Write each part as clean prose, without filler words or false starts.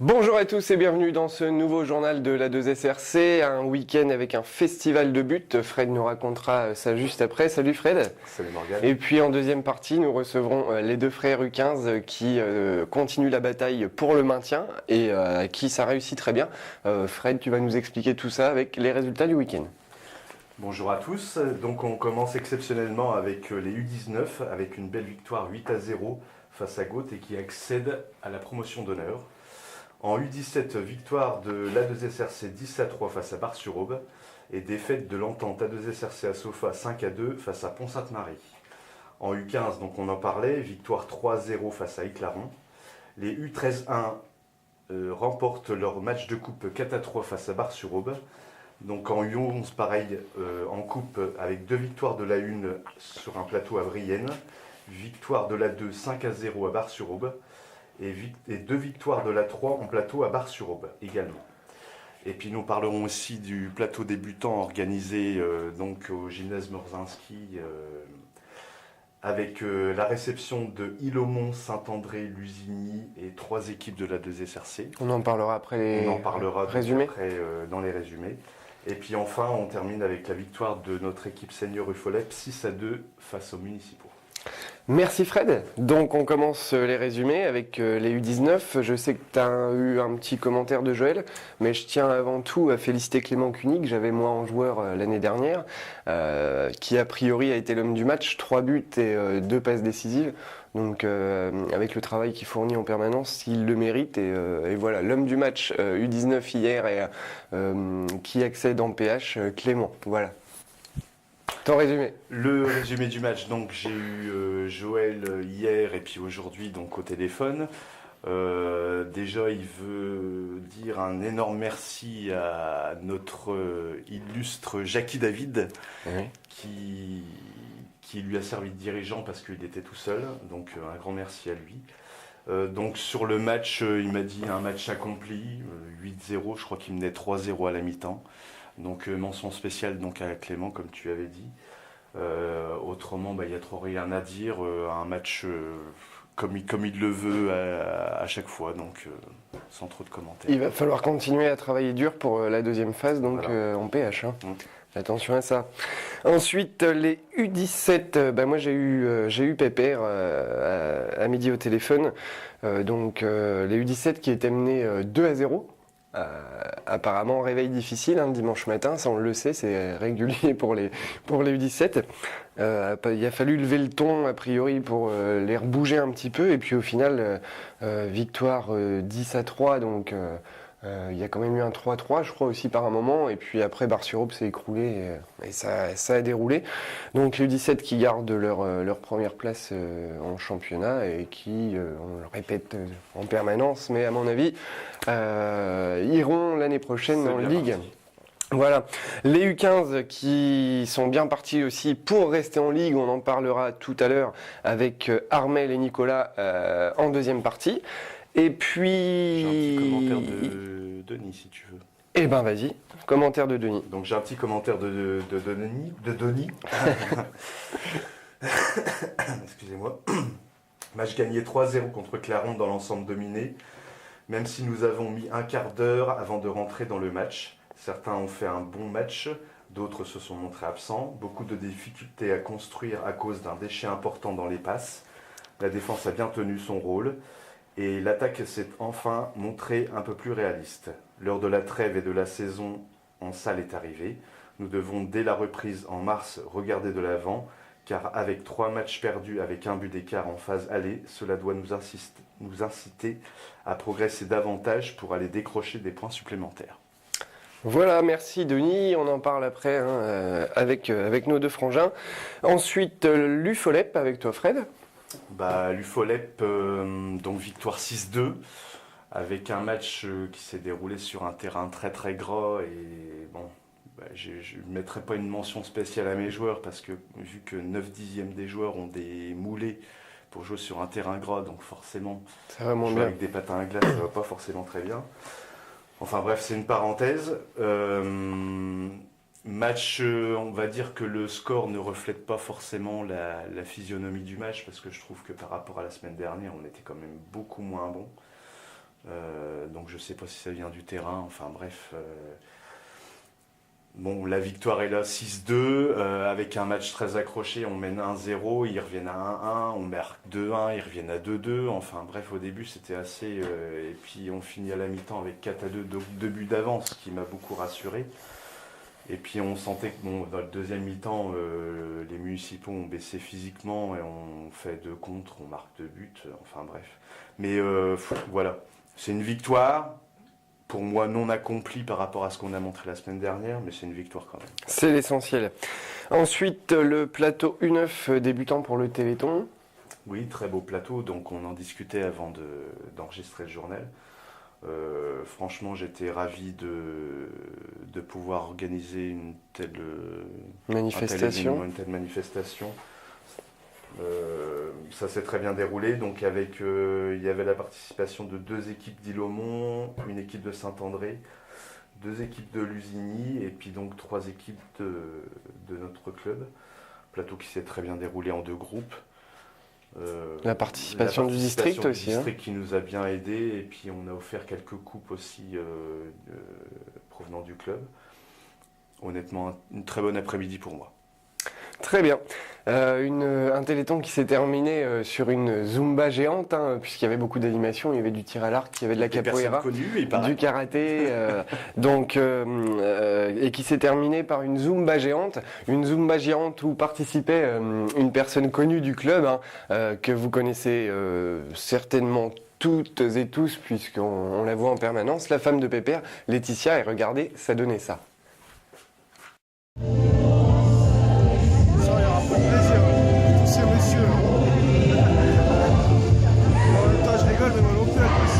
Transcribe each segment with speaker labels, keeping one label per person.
Speaker 1: Bonjour à tous et bienvenue dans ce nouveau journal de la 2SRC, un week-end avec un festival de buts. Fred nous racontera ça juste après. Salut Fred.
Speaker 2: Salut Morgane.
Speaker 1: Et puis en deuxième partie, nous recevrons les deux frères U15 qui continuent la bataille pour le maintien et à qui ça réussit très bien. Fred, tu vas nous expliquer tout ça avec les résultats du week-end.
Speaker 2: Bonjour à tous. Donc on commence exceptionnellement avec les U19 avec une belle victoire 8-0 face à Goth et qui accède à la promotion d'honneur. En U17, victoire de l'A2SRC 10-3 face à Bar-sur-Aube et défaite de l'entente A2SRC à Sofa 5-2 face à Pont-Sainte-Marie. En U15, donc on en parlait, victoire 3-0 face à Éclaron. Les U13-1 remportent leur match de coupe 4-3 face à Bar-sur-Aube. Donc en U11, pareil, en coupe avec deux victoires de la 1 sur un plateau à Brienne, victoire de la 2 5-0 à Bar-sur-Aube et deux victoires de la 3 en plateau à Bar-sur-Aube également. Et puis nous parlerons aussi du plateau débutant organisé donc au gymnase Morzinski avec la réception de Ilomont, Saint-André, Lusigny et trois équipes de la 2SRC.
Speaker 1: On en parlera après les
Speaker 2: On en parlera
Speaker 1: résumés.
Speaker 2: après, dans les résumés. Et puis enfin, on termine avec la victoire de notre équipe senior UFOLEP 6-2 face aux municipaux.
Speaker 1: Merci Fred. Donc on commence les résumés avec les U19. Je sais que tu as eu un petit commentaire de Joël, mais je tiens avant tout à féliciter Clément Cuny, que j'avais moi en joueur l'année dernière, qui a priori a été l'homme du match, 3 buts et 2 passes décisives. Donc avec le travail qu'il fournit en permanence, il le mérite. Et voilà, l'homme du match U19 hier et qui accède en PH, Clément. Voilà. Ton résumé.
Speaker 2: Le résumé du match, donc j'ai eu Joël hier et puis aujourd'hui donc au téléphone. Déjà il veut dire un énorme merci à notre illustre Jackie David qui lui a servi de dirigeant parce qu'il était tout seul, donc un grand merci à lui. Donc sur le match, il m'a dit un match accompli, 8-0, je crois qu'il menait 3-0 à la mi-temps. Donc mention spéciale donc à Clément comme tu avais dit. Autrement, il n'y a trop rien à dire. Un match comme il le veut à chaque fois, donc sans trop de commentaires.
Speaker 1: Il va falloir continuer à travailler dur pour la deuxième phase, donc
Speaker 2: Voilà.
Speaker 1: en PH. Attention à ça. Ensuite, les U17, moi j'ai eu Pépère à midi au téléphone. Donc les U17 qui étaient menés 2-0. Apparemment réveil difficile dimanche matin, ça on le sait, c'est régulier pour les U17. Il a fallu lever le ton a priori pour les rebouger un petit peu et puis au final victoire 10-3 donc il y a quand même eu un 3-3 je crois aussi par un moment et puis après Bar-sur-Aube s'est écroulé et ça a déroulé. Donc les U17 qui gardent leur première place en championnat et qui, on le répète en permanence, mais à mon avis iront l'année prochaine en Ligue. Parti. Voilà, les U15 qui sont bien partis aussi pour rester en Ligue, on en parlera tout à l'heure avec Armel et Nicolas en deuxième partie. Et puis...
Speaker 2: J'ai un petit commentaire de Denis si tu veux.
Speaker 1: Eh ben vas-y, commentaire de Denis.
Speaker 2: Donc j'ai un petit commentaire de Denis. Excusez-moi. Match gagné 3-0 contre Claron dans l'ensemble dominé. Même si nous avons mis un quart d'heure avant de rentrer dans le match. Certains ont fait un bon match, d'autres se sont montrés absents. Beaucoup de difficultés à construire à cause d'un déchet important dans les passes. La défense a bien tenu son rôle. Et l'attaque s'est enfin montrée un peu plus réaliste. L'heure de la trêve et de la saison en salle est arrivée. Nous devons, dès la reprise en mars, regarder de l'avant, car avec 3 matchs perdus avec un but d'écart en phase aller, cela doit nous inciter à progresser davantage pour aller décrocher des points supplémentaires.
Speaker 1: Voilà, merci Denis, on en parle après avec nos deux frangins. Ensuite, l'UFOLEP avec toi Fred.
Speaker 2: L'UFOLEP, donc victoire 6-2, avec un match qui s'est déroulé sur un terrain très très gras et bon, je ne mettrai pas une mention spéciale à mes joueurs parce que vu que 9/10 des joueurs ont des moulets pour jouer sur un terrain gras, donc forcément
Speaker 1: jouer
Speaker 2: bien avec des patins à glace ça va pas forcément très bien. Enfin bref, c'est une parenthèse. Match, on va dire que le score ne reflète pas forcément la physionomie du match parce que je trouve que par rapport à la semaine dernière, on était quand même beaucoup moins bon. Donc donc je ne sais pas si ça vient du terrain, enfin bref. Bon, la victoire est là 6-2, avec un match très accroché, on mène 1-0, ils reviennent à 1-1, on marque 2-1, ils reviennent à 2-2, enfin bref, au début c'était assez... et puis on finit à la mi-temps avec 4-2, deux buts d'avance, ce qui m'a beaucoup rassuré. Et puis on sentait que bon, dans le deuxième mi-temps, les municipaux ont baissé physiquement et on fait 2 contre, on marque 2 buts, enfin bref. Mais voilà, c'est une victoire. Pour moi, non accompli par rapport à ce qu'on a montré la semaine dernière, mais c'est une victoire quand même.
Speaker 1: C'est l'essentiel. Ensuite, le plateau U9 débutant pour le Téléthon.
Speaker 2: Oui, très beau plateau, donc on en discutait avant d'enregistrer le journal. Franchement, j'étais ravi de pouvoir organiser une telle
Speaker 1: Manifestation.
Speaker 2: une telle manifestation. Ça s'est très bien déroulé, donc il y avait la participation de 2 équipes d'Illomont, une équipe de Saint-André, 2 équipes de Lusigny et puis donc 3 équipes de notre club. Plateau qui s'est très bien déroulé en 2 groupes.
Speaker 1: La participation du district aussi.
Speaker 2: Le district qui nous a bien aidés et puis on a offert quelques coupes aussi provenant du club. Honnêtement, une très bonne après-midi pour moi.
Speaker 1: Très bien. Un téléthon qui s'est terminé sur une Zumba géante, puisqu'il y avait beaucoup d'animations, il y avait du tir à l'arc, il y avait de la capoeira, du karaté, et qui s'est terminé par une Zumba géante où participait une personne connue du club, que vous connaissez certainement toutes et tous, puisqu'on la voit en permanence, la femme de Pépère, Laetitia, et regardez, ça donnait ça.
Speaker 3: Plaisir, tous ces messieurs. En même temps, je rigole, mais moi non plus, à tous.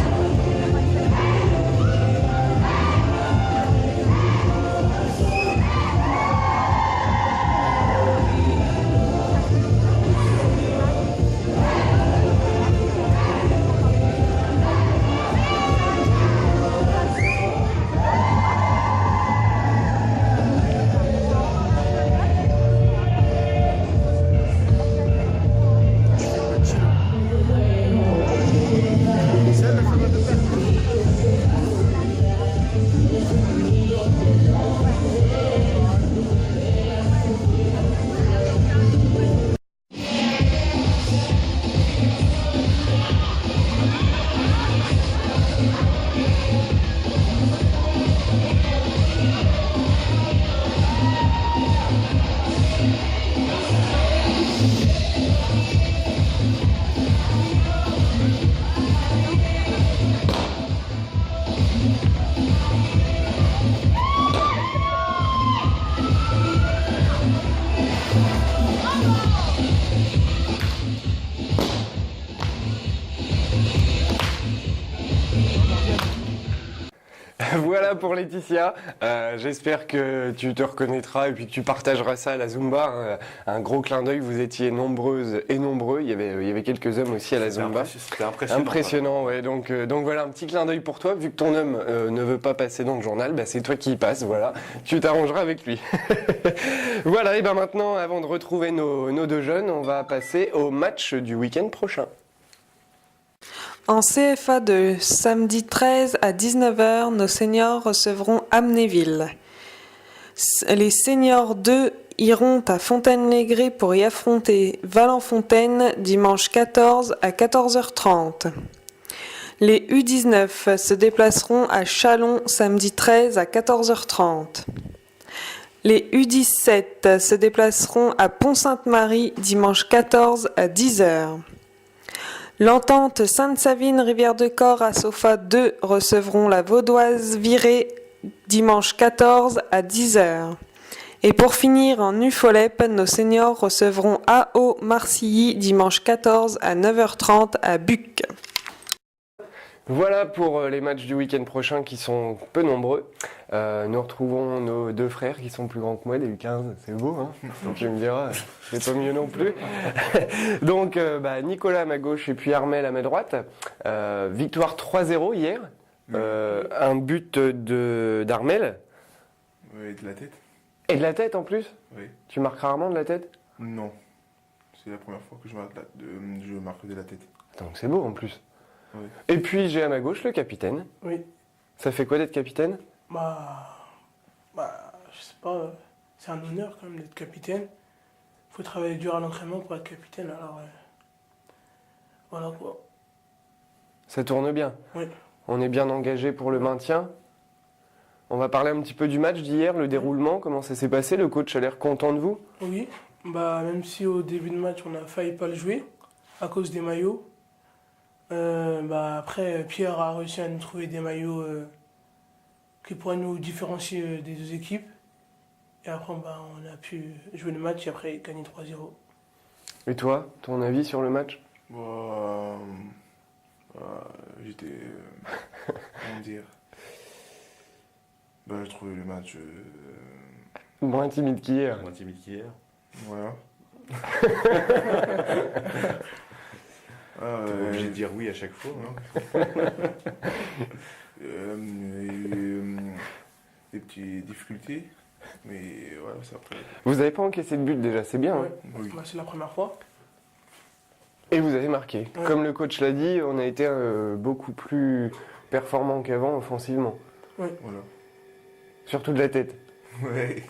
Speaker 1: Voilà pour Laetitia. J'espère que tu te reconnaîtras et puis que tu partageras ça à la Zumba. Un gros clin d'œil, vous étiez nombreuses et nombreux. Il y avait quelques hommes aussi à la Zumba.
Speaker 2: C'était impressionnant.
Speaker 1: Impressionnant, ouais. Donc voilà, un petit clin d'œil pour toi. Vu que ton homme ne veut pas passer dans le journal, bah, c'est toi qui y passes. Voilà, tu t'arrangeras avec lui. Voilà, et ben maintenant, avant de retrouver nos 2 jeunes, on va passer au match du week-end prochain.
Speaker 4: En CFA de samedi 13 à 19h, nos seniors recevront Amnéville. Les seniors 2 iront à Fontaine-les-Grès pour y affronter Valenfontaine dimanche 14 à 14h30. Les U19 se déplaceront à Châlons samedi 13 à 14h30. Les U17 se déplaceront à Pont-Sainte-Marie dimanche 14 à 10h. L'entente Sainte-Savine-Rivière-de-Corps à Sofa 2 recevront la Vaudoise Virée dimanche 14 à 10h. Et pour finir, en UFOLEP, nos seniors recevront AO Marcilly dimanche 14 à 9h30 à Buc.
Speaker 1: Voilà pour les matchs du week-end prochain qui sont peu nombreux. Nous retrouvons nos 2 frères qui sont plus grands que moi, des U15, c'est beau, hein. Donc tu me diras, c'est pas mieux non plus. Donc Nicolas à ma gauche et puis Armel à ma droite. Victoire 3-0 hier. Un but d'Armel.
Speaker 3: Oui, de la tête.
Speaker 1: Et de la tête en plus.
Speaker 3: Oui.
Speaker 1: Tu marques rarement de la tête.
Speaker 3: Non. C'est la première fois que je marque de la tête.
Speaker 1: Donc c'est beau en plus.
Speaker 3: Oui.
Speaker 1: Et puis j'ai à ma gauche le capitaine.
Speaker 5: Oui,
Speaker 1: Ça fait quoi d'être capitaine?
Speaker 5: Je sais pas, c'est un honneur quand même d'être capitaine. Faut travailler dur à l'entraînement pour être capitaine, alors voilà quoi.
Speaker 1: Ça tourne bien.
Speaker 5: Oui.
Speaker 1: On est bien engagé pour le maintien. On va parler un petit peu du match d'hier, le déroulement, comment ça s'est passé. Le coach a l'air content de vous.
Speaker 5: Oui, même si au début de match on a failli pas le jouer à cause des maillots. Après Pierre a réussi à nous trouver des maillots qui pourraient nous différencier des deux équipes. Et après on a pu jouer le match et après gagner 3-0.
Speaker 1: Et toi, ton avis sur le match?
Speaker 3: J'étais. Comment dire. J'ai trouvé le match.
Speaker 1: Moins timide qu'hier.
Speaker 2: Moins timide qu'hier.
Speaker 3: Voilà.
Speaker 2: T'es pas obligé de dire oui à chaque fois. Hein.
Speaker 3: Des petites difficultés. Mais voilà, c'est après.
Speaker 1: Vous n'avez pas encaissé de but déjà, c'est bien.
Speaker 5: Ouais.
Speaker 1: Hein.
Speaker 3: Oui.
Speaker 5: C'est la première fois.
Speaker 1: Et vous avez marqué.
Speaker 5: Ouais.
Speaker 1: Comme le coach l'a dit, on a été beaucoup plus performant qu'avant offensivement.
Speaker 3: Voilà.
Speaker 1: Surtout de la tête.
Speaker 3: Ouais.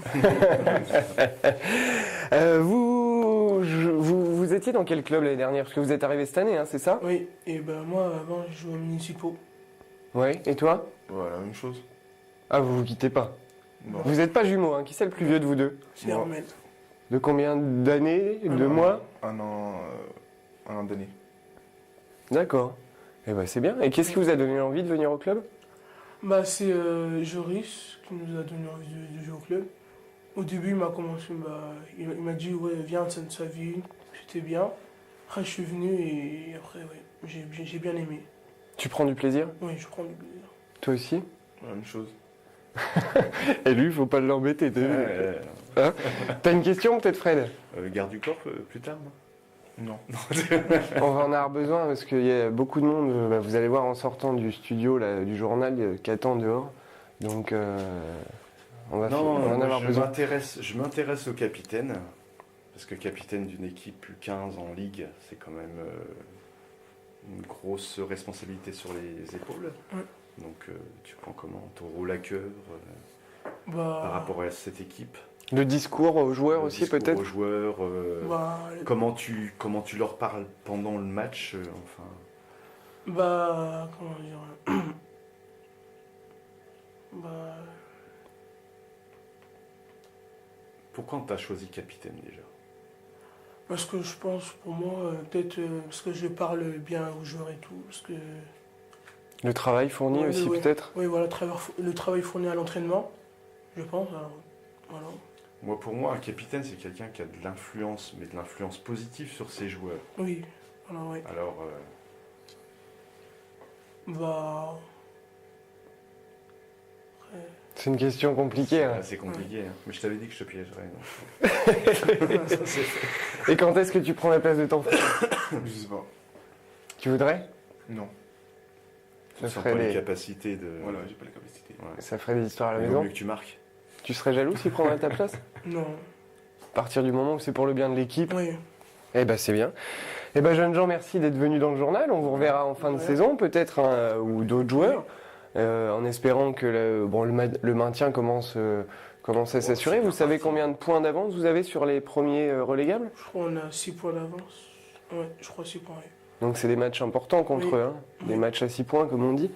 Speaker 1: Vous étiez dans quel club l'année dernière? Parce que vous êtes arrivé cette année, hein, c'est ça?
Speaker 5: Oui, et moi avant je jouais aux municipaux.
Speaker 1: Oui. Et toi?
Speaker 3: Voilà, même chose.
Speaker 1: Ah, vous vous quittez pas.
Speaker 3: Bon.
Speaker 1: Vous n'êtes pas jumeaux, hein. Qui c'est le plus vieux de vous deux?
Speaker 5: C'est
Speaker 3: Moi.
Speaker 5: Hermel.
Speaker 1: De combien d'années? De mois?
Speaker 3: Un an d'année.
Speaker 1: D'accord. Eh ben c'est bien. Et qu'est-ce qui vous a donné envie de venir au club?
Speaker 5: C'est Joris qui nous a donné envie de jouer au club. Au début, il m'a commencé, il m'a dit ouais viens, ça vie, c'était bien. Après je suis venu et après j'ai bien aimé.
Speaker 1: Tu prends du plaisir?
Speaker 5: Oui, je prends du plaisir.
Speaker 1: Toi aussi?
Speaker 3: La même chose.
Speaker 1: Et lui, faut pas l'embêter, t'as vu? Hein? T'as une question peut-être, Fred?
Speaker 2: Garde du corps plus tard, non?
Speaker 3: Non.
Speaker 1: On va en avoir besoin parce qu'il y a beaucoup de monde, vous allez voir en sortant du studio là, du journal, qui attend dehors. Donc on va en avoir besoin.
Speaker 2: Je m'intéresse au capitaine, parce que capitaine d'une équipe U15 en Ligue, c'est quand même une grosse responsabilité sur les épaules.
Speaker 5: Ouais.
Speaker 2: Donc tu prends comment ton rôle à cœur par rapport à cette équipe?
Speaker 1: Le discours aux joueurs
Speaker 2: Le
Speaker 1: aussi
Speaker 2: discours
Speaker 1: peut-être?
Speaker 2: aux joueurs,
Speaker 5: Bah,
Speaker 2: comment tu leur parles pendant le match, enfin.
Speaker 5: Comment dire.
Speaker 2: Pourquoi on t'a choisi capitaine déjà?
Speaker 5: Parce que je pense pour moi, peut-être parce que je parle bien aux joueurs et tout. Parce que,
Speaker 1: Le travail fourni
Speaker 5: Ouais,
Speaker 1: aussi
Speaker 5: ouais.
Speaker 1: peut-être?
Speaker 5: oui, voilà, le travail fourni à l'entraînement, je pense. Alors, voilà.
Speaker 2: Pour moi, un capitaine, c'est quelqu'un qui a de l'influence, mais de l'influence positive sur ses joueurs.
Speaker 5: Oui, voilà, oui.
Speaker 2: Alors,
Speaker 5: Après,
Speaker 1: C'est une question compliquée. Hein.
Speaker 2: c'est compliqué, hein. Mais je t'avais dit que je te piégerais. Donc.
Speaker 1: Et quand est-ce que tu prends la place de ton frère?
Speaker 3: Je sais pas.
Speaker 1: Tu voudrais?
Speaker 3: Non.
Speaker 2: Tu sens pas les capacités de.
Speaker 3: Voilà, j'ai pas la capacité.
Speaker 2: Ouais.
Speaker 1: Ça ferait des histoires à la
Speaker 2: Il vaut
Speaker 1: maison.
Speaker 2: mieux que tu marques.
Speaker 1: Tu serais jaloux s'il prendrait ta place?
Speaker 5: non.
Speaker 1: À partir du moment où c'est pour le bien de l'équipe.
Speaker 5: Oui.
Speaker 1: Eh ben c'est bien. Eh ben jeunes gens, merci d'être venus dans le journal. On vous reverra en fin de
Speaker 5: Ouais.
Speaker 1: saison peut-être, hein, ou d'autres joueurs, en espérant que le maintien commence à s'assurer. Vous savez combien de points d'avance vous avez sur les premiers relégables?
Speaker 5: Je crois qu'on a 6 points d'avance. Ouais, je crois 6 points, oui.
Speaker 1: Donc c'est des matchs importants contre
Speaker 5: Oui.
Speaker 1: eux, hein. Des
Speaker 5: Oui.
Speaker 1: matchs à 6 points comme on dit.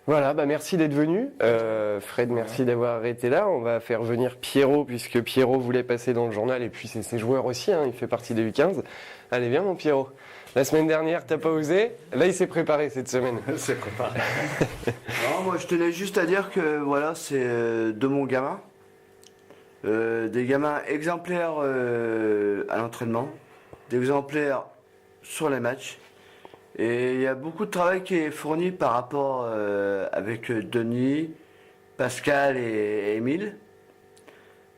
Speaker 1: Voilà, merci d'être venu. Fred, merci d'avoir été là. On va faire venir Pierrot, puisque Pierrot voulait passer dans le journal, et puis c'est ses joueurs aussi, hein, il fait partie des U15. Allez, viens mon Pierrot. La semaine dernière, t'as pas osé. Là, il s'est préparé cette semaine.
Speaker 2: C'est préparé.
Speaker 6: Non, moi je tenais juste à dire que voilà, c'est de mon gamin. Des gamins exemplaires à l'entraînement, des exemplaires sur les matchs. Et il y a beaucoup de travail qui est fourni par rapport avec Denis, Pascal et Émile.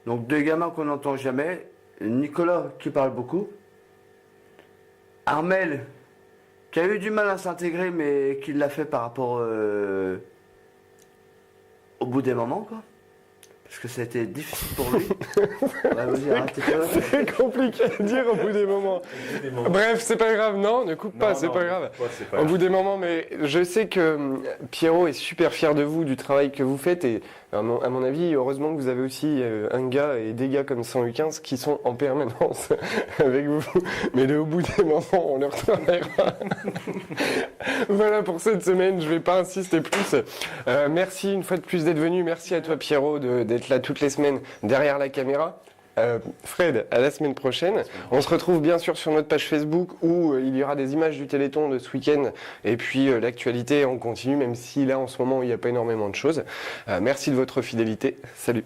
Speaker 6: Donc deux gamins qu'on n'entend jamais. Nicolas qui parle beaucoup. Armel qui a eu du mal à s'intégrer mais qui l'a fait par rapport au bout des moments quoi. parce que ça a été difficile pour lui. Ouais, vas-y, arrête tes conneries.
Speaker 1: C'est compliqué à dire au bout des moments. Bref, c'est pas grave, non, ne coupe pas, c'est pas grave. Au bout des moments, mais je sais que Pierrot est super fier de vous, du travail que vous faites, et à mon avis, heureusement que vous avez aussi un gars et des gars comme 115 qui sont en permanence avec vous. Mais au bout des moments, on leur travaillera. Voilà pour cette semaine, je vais pas insister plus. Merci une fois de plus d'être venu, merci à toi Pierrot d'être là toutes les semaines derrière la caméra. Fred, à la semaine prochaine. On se retrouve bien sûr sur notre page Facebook où il y aura des images du Téléthon de ce week-end et puis l'actualité on continue même si là en ce moment il n'y a pas énormément de choses. Merci de votre fidélité. Salut.